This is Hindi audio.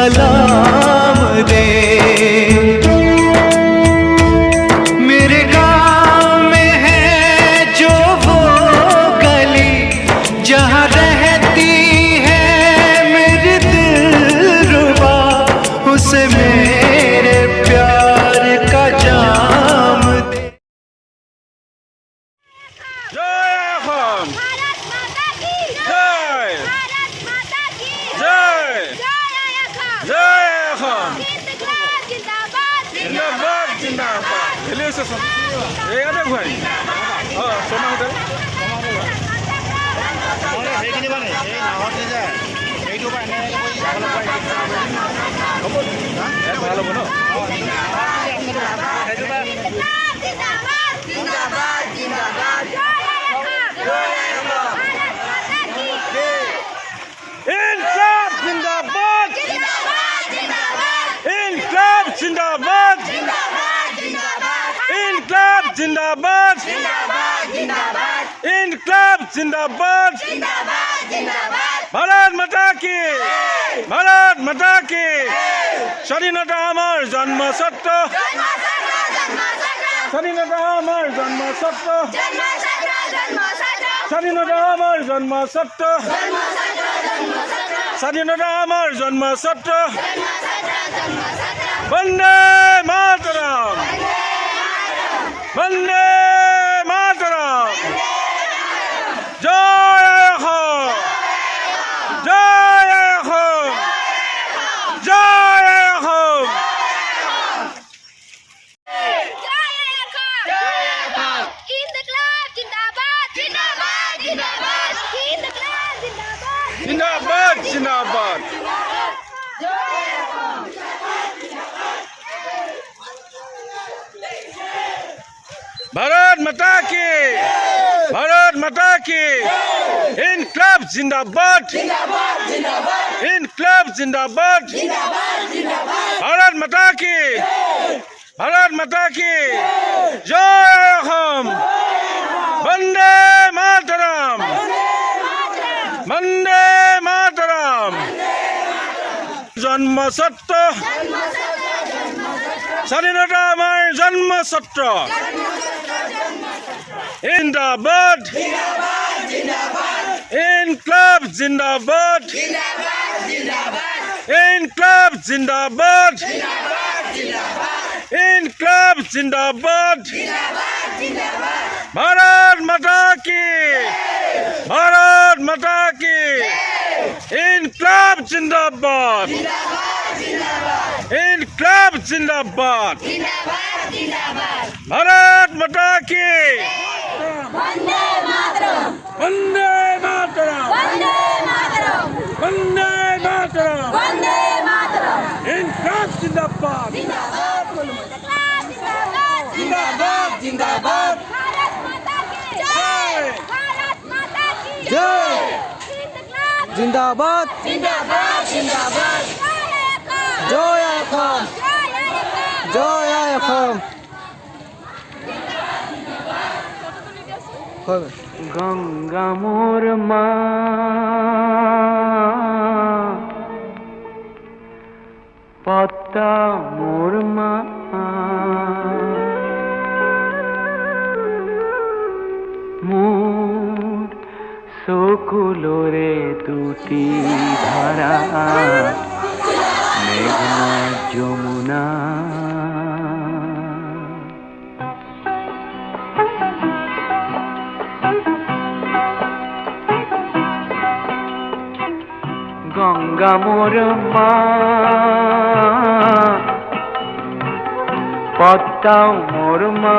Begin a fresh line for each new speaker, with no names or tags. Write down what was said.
सलाम दे। मेरे गाँव में है जो वो गली जहाँ रहती है मेरी दिलरुबा, उसे मेरे प्यार का जाम दे।
जय हम
भारत माता की
जय
भारत माता की
जय
जय
जय हम
जिंदाबाद जिंदाबाद
जिंदाबाद जिंदाबाद हेलो से ये आदे भाई हां सोना होटल
মানে সেইখিনি মানে এই নাহত যে সেইটো পৰা এনে কৰি যাবলৈ পাৰি
হ'ব ভাল হ'ব ন
সেইটো পৰা
जिंदाबाद जिंदाबाद जिंदाबाद
इनकलाब जिंदाबाद इनकलाब जिंदाबाद इनकलाब जिंदाबाद इनकलाब जिंदाबाद भारत माता की स्वाधीनता आमार जन्मसत्र स्वाधीनता आमार जन्मसत्र स्वाधीनता आमार जन्मसत्र स्वाधीनता आमार जन्मसत्र वंदे मातरम वंदे मातरम जय हो जय हो जय हो जिंदाबाद जिंदाबाद भारत माता की इनकलाब जिंदाबाद इनकलाब जिंदाबाद भारत माता की जय हम वंदे मातरम वंदे मातरम जन्मसत्र स्वाधीनता आमार जन्मसत्र जिंदाबाद इनकलाब जिंदाबाद इनकलाब जिंदाबाद इनकलाब जिंदाबाद भारत माता की इनकलाब जिंदाबाद इनकलाब जिंदाबाद भारत माता की
वंदे मातरम
वंदे मातरम
वंदे मातरम
वंदे मातरम
वंदे मातरम
इनकलाब जिंदाबाद
जिंदाबाद
जिंदाबाद
भारत माता की जय भारत माता की
जय
जिंदाबाद
जिंदाबाद
जिंदाबाद
जय अखम जय अखम गंगा मोर मा पद्मा मोर मा मोर सकुलोरे दुटी धारा मेघना যমুনা গঙ্গা মোর মা পদ্মা মোর মা